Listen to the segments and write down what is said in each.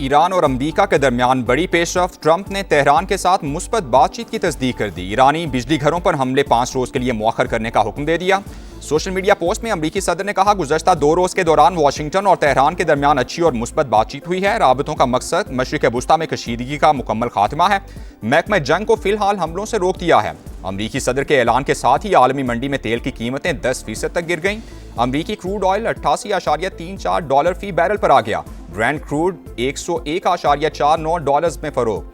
Iran और America के दरमियान बड़ी पेशरफ्त। ट्रंप ने तेहरान के साथ मुस्बत बातचीत की तस्दीक कर दी। ईरानी बिजली घरों पर हमले 5 रोज के लिए मौखर करने का हुक्म दे दिया। सोशल मीडिया पोस्ट में अमेरिकी सदर ने कहा, गुज़श्ता 2 रोज के दौरान वाशिंगटन और तेहरान के दरमियान अच्छी और मुस्बत बातचीत हुई है। राबतों का मकसद मशरिक़ वुस्ता में कशीदगी का मुकम्मल खात्मा है। महकमा जंग को फिलहाल हमलों से रोक दिया है। अमेरिकी सदर के ऐलान के साथ ही आलमी मंडी में तेल की कीमतें 10% तक गिर गईं। अमेरिकी क्रूड ऑयल 88.34 डॉलर फी बैरल पर आ गया। ब्रेंट क्रूड $101.49 में फरोख्त।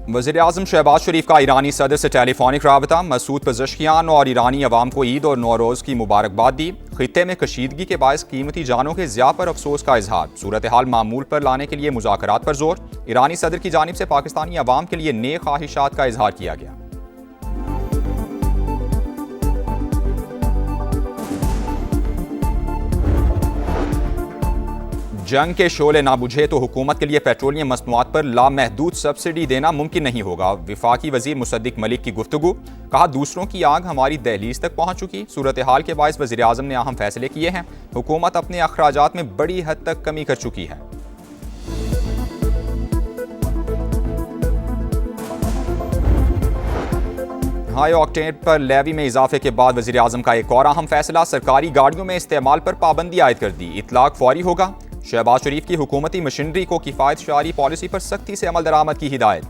वज़ीर-ए-आज़म शहबाज शरीफ का ईरानी सदर से टेलीफोनिक राबता। मसूद पज़ेश्कियान और ईरानी अवाम को ईद और नौरोज़ की मुबारकबाद दी। खित्ते में कशीदगी के बायस कीमती जानों के ज़िया पर अफसोस का इजहार। सूरत हाल मामूल पर लाने के लिए मुज़ाकरात पर जोर। ईरानी सदर की जानिब से पाकिस्तानी अवाम के लिए नेक ख्वाहिशात का इजहार किया गया। जंग के शोले ना बुझे तो हुकूमत के लिए पेट्रोलियम मसनूआत पर लामहदूद सब्सिडी देना मुमकिन नहीं होगा। वफाकी वजीर मुसद्दिक मलिक की गुफ्तगू। कहा, दूसरों की आग हमारी दहलीज तक पहुंच चुकी। सूरत हाल के बायस वज़ीर आज़म ने अहम फैसले किए हैं। हुकूमत अपने अखराजात में बड़ी हद तक कमी कर चुकी है। हाई ऑक्टेन पर लेवी में इजाफे के बाद वज़ीर आज़म का एक और अहम फैसला। सरकारी गाड़ियों में इस्तेमाल पर पाबंदी आयद कर दी। इतलाक फौरी होगा। शहबाज शरीफ की हुकूमती मशीनरी को किफ़ायत शारी पॉलिसी पर सख्ती से अमल दरामद की हिदायत।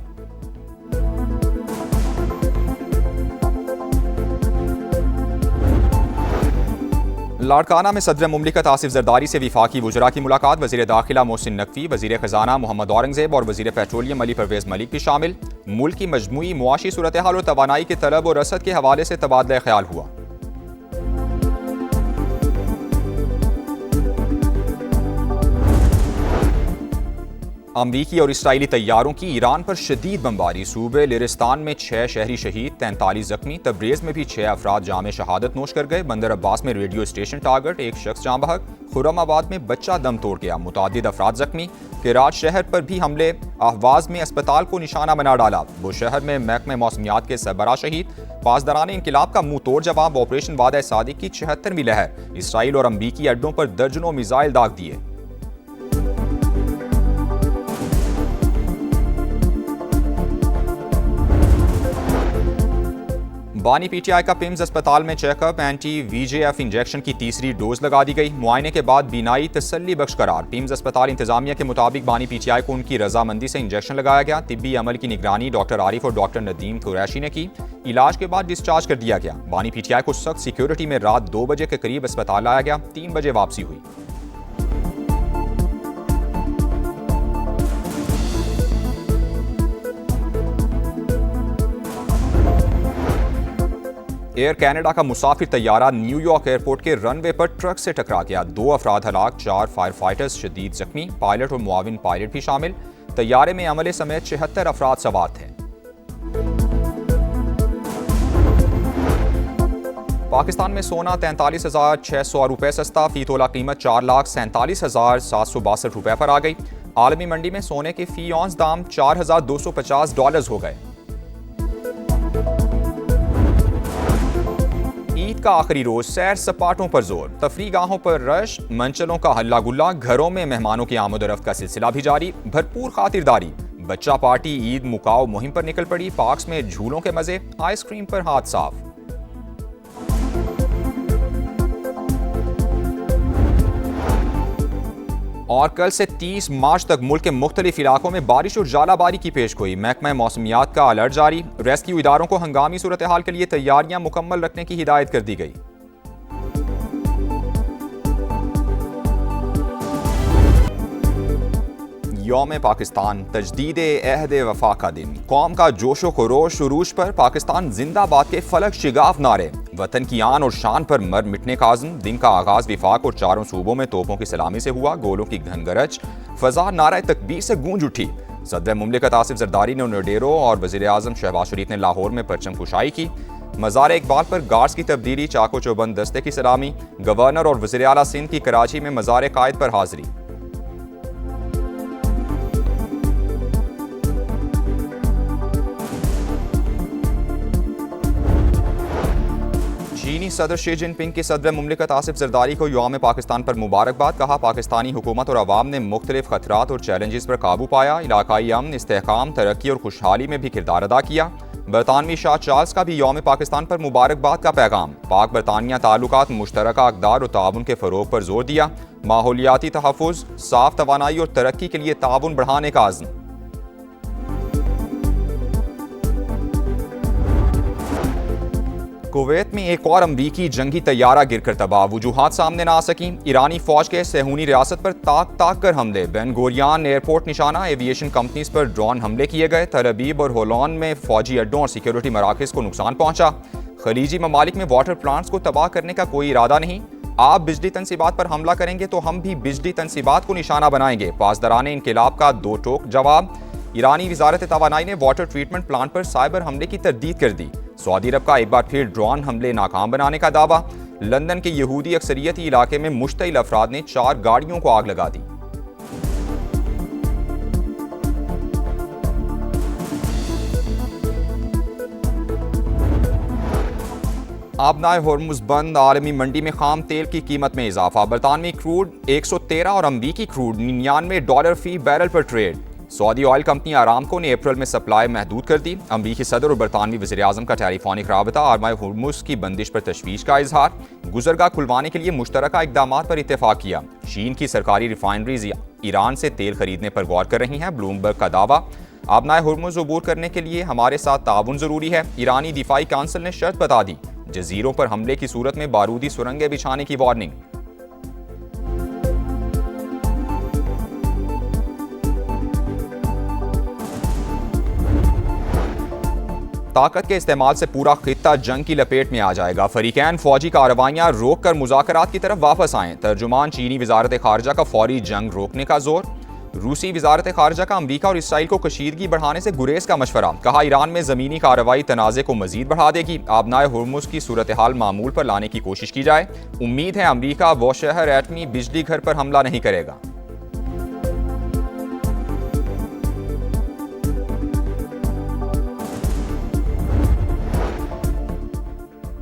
लाड़काना में सदर मुमलिकत आसिफ जरदारी से वफाकी वुज़रा की मुलाकात। वज़ीर दाखिला मोहसिन नकवी, वज़ीर ख़जाना मोहम्मद औरंगज़ेब और वज़ीर पेट्रोलियम अली परवेज़ मलिक भी शामिल। मुल्क की मजमूई मुआशी सूरत हाल और तवानाई के तलब और रसद के हवाले से तबादला ख्याल हुआ। अमरीकी और इसराइली तैयारों की ईरान पर शदीद बमबारी। सूबे लिरिस्तान में 6 शहरी शहीद, 43 जख्मी। तब्रेज़ में भी 6 अफराद जामे शहादत नोश कर गए। बंदर अब्बास में रेडियो स्टेशन टारगेट, 1 शख्स जाँ बहक। खुर्रमाबाद में बच्चा दम तोड़ गया, मुतादिद अफराद जख्मी। कराच शहर पर भी हमले, अहवाज में अस्पताल को निशाना बना डाला। बुशहर में महकमे मौसमियात के सरबराह शहीद। पासदारान इंकिलाब का मुंह तोड़ जवाब, ऑपरेशन वादा सादिक की 76वीं लहर। इसराइल और अमरीकी अड्डों पर दर्जनों मिसाइल दाग दिए। बानी पीटीआई का पिम्स अस्पताल में चेकअप। एंटी VJF इंजेक्शन की 3री डोज लगा दी गई। मुआयने के बाद बीनाई तसल्ली बख्श करार। पिम्स अस्पताल इंतजामिया के मुताबिक बानी पीटीआई को उनकी रजामंदी से इंजेक्शन लगाया गया। तिब्बी अमल की निगरानी डॉक्टर आरिफ और डॉक्टर नदीम कुरैशी ने की। इलाज के बाद डिस्चार्ज कर दिया गया। बानी पीटीआई को सख्त सिक्योरिटी में रात 2 बजे के करीब अस्पताल लाया गया। 3 बजे वापसी हुई। एयर कनाडा का मुसाफिर तैयारा न्यूयॉर्क एयरपोर्ट के रनवे पर ट्रक से टकरा गया। 2 अफराद हलाक, 4 फायर फाइटर्स शदीद जख्मी। पायलट और मुआविन पायलट भी शामिल। तैयारे में अमले समेत 76 अफराद सवार थे। पाकिस्तान में सोना 43,600 रुपये सस्ता। फी तोला कीमत 4,47,762 रुपये पर आ गई। आलमी मंडी में सोने के फी औंस दाम $4,250 हो गए। ईद का आखिरी रोज, सैर सपाटों पर जोर। तफरीगाहों पर रश, मंचलों का हल्ला गुल्ला। घरों में मेहमानों की आमद-ओ-रफ्त का सिलसिला भी जारी। भरपूर खातिरदारी। बच्चा पार्टी ईद मुकाओ मुहिम पर निकल पड़ी। पार्क्स में झूलों के मजे, आइसक्रीम पर हाथ साफ। और कल से 30 मार्च तक मुल्क के मुख्तलिफ इलाकों में बारिश और जालाबारी की पेशगोई। महकमा मौसमियात का अलर्ट जारी। रेस्क्यू इदारों को हंगामी सूरत हाल के लिए तैयारियां मुकम्मल रखने की हिदायत कर दी गई। यौम पाकिस्तान, तजदीद अहद वफा का दिन। कौम का जोशो खरोश उरूज पर पाकिस्तान जिंदाबाद के फलक शिगाफ नारे। वतन की आन और शान पर मर मिटने का आज़म। दिन का आगाज विफाक और चारों सूबों में तोपों की सलामी से हुआ। गोलों की घनगरज, फजा नारा तकबीर से गूंज उठी। सदर मुमलिकत आसिफ जरदारी ने नोडेरो और वज़ीर आज़म शहबाज शरीफ ने लाहौर में परचम कुशाई की। मज़ार इकबाल पर गार्ड्स की तब्दीली, चाको चौबंद दस्ते की सलामी। गवर्नर और वज़ीर आला सिंध की कराची में मज़ार कायद पर हाजिरी। चीनी सदर शी जिनपिंग की सदर मुमलिकत आसिफ जरदारी को यौम पाकिस्तान पर मुबारकबाद। कहा, पाकिस्तानी हुकूमत और अवाम ने मुख्तलिफ खतरात और चैलेंजेस पर काबू पाया, इलाकाई अमन, इस्तेहकाम, तरक्की और खुशहाली में भी किरदार अदा किया। बरतानवी शाह चार्ल्स का भी यौम पाकिस्तान पर मुबारकबाद का पैगाम। पाक बरतानिया ताल्लुकात, मुश्तरका अक़दार और ताउन के फ़रोग़ पर जोर दिया। माहौलियाती तहफ़्फ़ुज़, साफ तवानाई और तरक्की के लिए ताउन बढ़ाने का अज़्म। कुवैत में एक और अमरीकी जंगी तैयारा गिरकर तबाह, वजूहात सामने न आ सकी। ईरानी फौज के सेहूनी रियासत पर ताक कर हमले। बेन गोरियान एयरपोर्ट निशाना, एविएशन कंपनीज पर ड्रोन हमले किए गए। तल अबीब और होलोन में फौजी अड्डों और सिक्योरिटी मराकज़ को नुकसान पहुंचा। खलीजी ममालिक में वाटर प्लांट्स को तबाह करने का कोई इरादा नहीं। आप बिजली तनसीबात पर हमला करेंगे तो हम भी बिजली तनसीबात को निशाना बनाएंगे। पासदारान इनकिलाब का दो टोक जवाब। ईरानी वजारत तवानाई ने वाटर ट्रीटमेंट प्लांट पर साइबर हमले की तरदीद कर दी। सऊदी अरब का एक बार फिर ड्रोन हमले नाकाम बनाने का दावा। लंदन के यहूदी अक्सरियती इलाके में मुश्तइल अफराद ने 4 गाड़ियों को आग लगा दी। आबनाए होर्मुज़ बंद, आलमी मंडी में खाम तेल की कीमत में इजाफा। बरतानवी क्रूड 113 और अमरीकी क्रूड $99 फी बैरल पर trade. Saudi oil company Aramco ने अप्रैल में सप्लाई महदूद कर दी। अमरीकी सदर और बरतानवी वज़ीर आज़म का टेलीफोनिक राबता। आबनाए होर्मुज़ की बंदिश पर तशवीश का इजहार। गुजरगाह खुलवाने के लिए मुश्तरका इक़दाम पर इत्तेफाक किया। चीन की सरकारी रिफाइनरीज ईरान से तेल खरीदने पर गौर कर रही हैं, ब्लूमबर्ग का दावा। आबनाए होर्मुज़ अबूर करने के लिए हमारे साथ ताउन ज़रूरी है। ईरानी दिफाई काउंसिल ने शर्त बता दी। जजीरों पर हमले की सूरत में बारूदी सुरंगें बिछाने की वार्निंग। ताकत के इस्तेमाल से पूरा खित्ता जंग की लपेट में आ जाएगा। फरीकैन फौजी कार्रवाइयां रोक कर मुज़ाकरात की तरफ वापस आएँ। तर्जुमान चीनी वजारत खारजा का फौरी जंग रोकने का जोर। रूसी वजारत खारजा का अमरीका और इसराइल को कशीदगी बढ़ाने से गुरेज का मशवरा। कहा, ईरान में ज़मीनी कार्रवाई तनाज़े को मजीद बढ़ा देगी। आबनाए होर्मुज़ की सूरत हाल मामूल पर लाने की कोशिश की जाए। उम्मीद है अमरीका वो शहर एटमी बिजली घर पर हमला नहीं करेगा।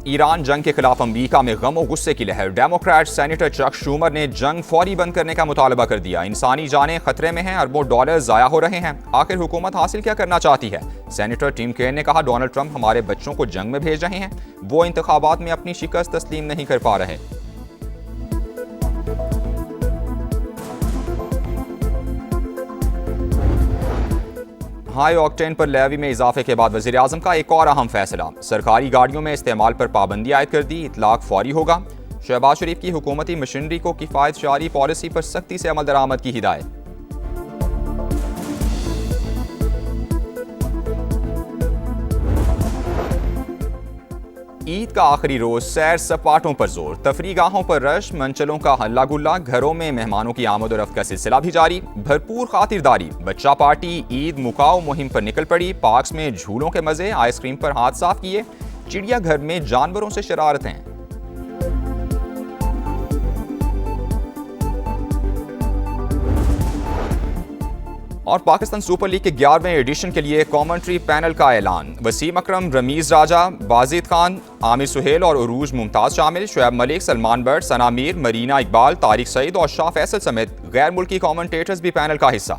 ईरान जंग के खिलाफ अमरीका में गम और गुस्से की लहर। डेमोक्रेट सेनेटर चक शूमर ने जंग फौरी बंद करने का मुतालबा कर दिया। इंसानी जानें खतरे में हैं, अरबों डॉलर जाया हो रहे हैं। आखिर हुकूमत हासिल क्या करना चाहती है? सेनेटर टिम केन ने कहा, डोनाल्ड ट्रंप हमारे बच्चों को जंग में भेज रहे हैं। वो इंतखाबात में अपनी शिकस्त तस्लीम नहीं कर पा रहे। हाई ऑक्टेन पर लेवी में इजाफे के बाद वज़ीर आज़म का एक और अहम फैसला। सरकारी गाड़ियों में इस्तेमाल पर पाबंदी आयद कर दी। इतलाक फौरी होगा। शहबाज शरीफ की हुकूमती मशीनरी को किफ़ायत शारी पॉलिसी पर सख्ती से अमल दरामद की हिदायत। ईद का आखिरी रोज, सैर सपाटों पर जोर, तफरीगाहों पर रश, मंचलों का हल्ला गुल्ला। घरों में मेहमानों की आमद और रफ्त का सिलसिला भी जारी। भरपूर खातिरदारी। बच्चा पार्टी ईद मुकाओ मुहिम पर निकल पड़ी। पार्क्स में झूलों के मजे, आइसक्रीम पर हाथ साफ किए। चिड़ियाघर में जानवरों से शरारतें। और पाकिस्तान सुपर लीग के 11वें एडिशन के लिए कमेंट्री पैनल का ऐलान। वसीम अकरम, रमीज राजा, बाजिद खान, आमिर सुहेल और उरूज मुमताज शामिल। शुएब मलिक, सलमान बट, सना मीर, मरीना इकबाल, तारिक सईद और शाह फैसल समेत गैर मुल्की कमेंटेटर्स भी पैनल का हिस्सा।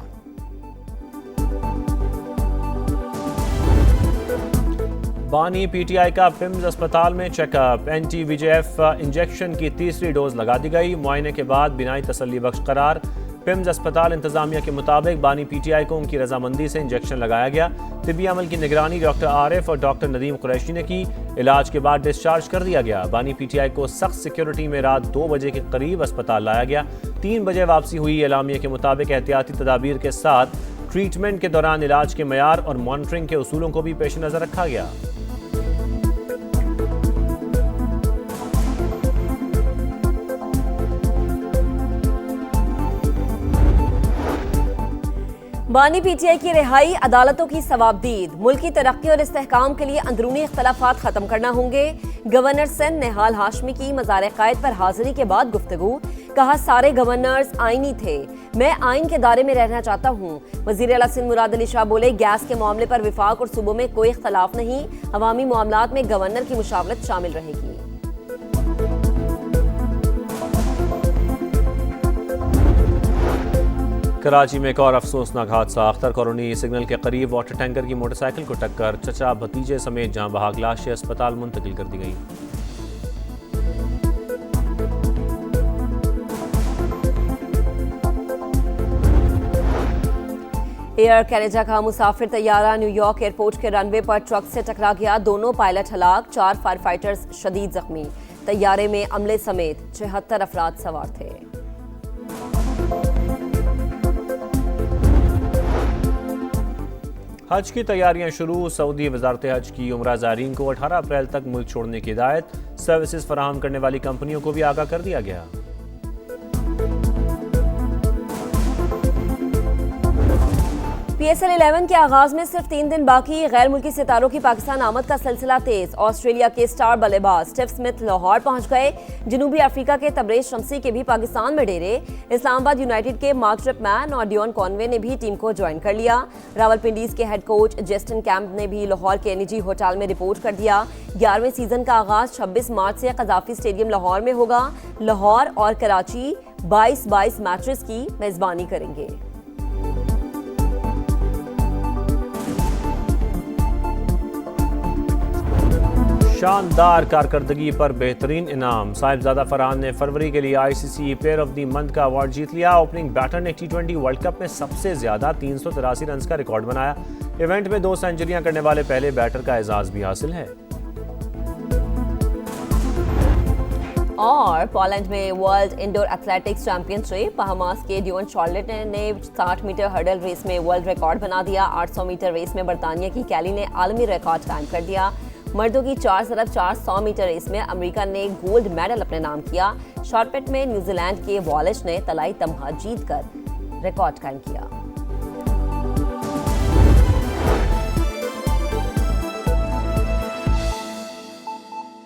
बानी पीटीआई का पिम्स अस्पताल में चेकअप। एंटी-वीजेएफ इंजेक्शन की तीसरी डोज लगा दी गई। मुआयने के बाद बिनाई तसल्ली बख्श करार। पिम्स अस्पताल इंतजामिया के मुताबिक बानी पीटीआई को उनकी रजामंदी से इंजेक्शन लगाया गया। तिब्बी अमल की निगरानी डॉक्टर आरिफ और डॉक्टर नदीम कुरैशी ने की। इलाज के बाद डिस्चार्ज कर दिया गया। बानी पीटीआई को सख्त सिक्योरिटी में रात 2 बजे के करीब अस्पताल लाया गया। 3 बजे वापसी हुई। एलामिया के मुताबिक एहतियाती तदाबीर के साथ ट्रीटमेंट के दौरान इलाज के मयार और मॉनिटरिंग के उसूलों को भी पेश नज़र रखा गया। बानी पीटीआई की रिहाई, अदालतों की सवाबदीद। मुल्क की तरक्की और इस्तेहकाम के लिए अंदरूनी इख्तलाफात खत्म करना होंगे। गवर्नर सिंध निहाल हाशमी की मज़ार क़ायद पर हाजिरी के बाद गुफ्तगू। कहा, सारे गवर्नर्स आईनी थे, मैं आइन के दायरे में रहना चाहता हूँ। वज़ीर आला सिंध मुराद अली शाह बोले, गैस के मामले पर विफाक और सूबों में कोई इख्तलाफ नहीं। अवामी मामलात में गवर्नर की मुशावरत शामिल रहेगी। कराची में एक और अफसोसनाक हादसा। अख्तर कॉलोनी सिग्नल के करीब वाटर टैंकर की मोटरसाइकिल को टक्कर, चचा भतीजे समेत जहां बहाक लाशें अस्पताल मुंतकिल कर दी गई। एयर कैनेडा का मुसाफिर तैयारा न्यूयॉर्क एयरपोर्ट के रनवे पर ट्रक से टकरा गया। दोनों पायलट हलाक, 4 फायर फाइटर्स शदीद जख्मी। तैयारे में अमले समेत 76 अफराद सवार थे। हज की तैयारियां शुरू। सऊदी वजारत हज की उम्रा ज़ायरीन को 18 अप्रैल तक मुल्क छोड़ने की हिदायत। सर्विसेज फराहम करने वाली कंपनियों को भी आगाह कर दिया गया। PSL 11 के आगाज में सिर्फ 3 दिन बाकी। गैर मुल्की सितारों की पाकिस्तान आमद का सिलसिला तेज। ऑस्ट्रेलिया के स्टार बल्लेबाज स्टीव स्मिथ लाहौर पहुंच गए। जनूबी अफ्रीका के तबरेज शमसी के भी पाकिस्तान में डेरे। इस्लामाबाद यूनाइटेड के मार्क ट्रिपमैन और डियोन कॉनवे ने भी टीम को ज्वाइन कर लिया। रावलपिंडीज के हेड कोच जेस्टिन कैंप ने भी लाहौर के एनजी होटल में रिपोर्ट कर दिया। 11वें सीजन का आगाज 26 मार्च से कजाफी स्टेडियम लाहौर में होगा। लाहौर और कराची 22-22 मैचेस की मेजबानी करेंगे। शानदार कारकर्दगी पर बेहतरीन इनाम। साहिबजादा फरहान ने फरवरी के लिए ICC player of the month का अवार्ड जीत लिया। ओपनिंग बैटर ने T20 वर्ल्ड कप में सबसे ज्यादा 383 रन का रिकॉर्ड बनाया। इवेंट में 2 सेंचुरियां करने वाले पहले बैटर का एजाज भी हासिल है। और पोलैंड में world indoor athletics championship, Bahamas के डियोन चार्लेट ने 60 मीटर हर्डल रेस में वर्ल्ड रिकॉर्ड बना दिया। 800 मीटर रेस में बरतानिया की कैली ने आलमी रिकॉर्ड कायम कर दिया। मर्दों की 4x400 मीटर रेस में अमेरिका ने गोल्ड मेडल अपने नाम किया। शॉटपुट में न्यूजीलैंड के वॉलिश ने तलाई तमगा जीतकर रिकॉर्ड कायम किया।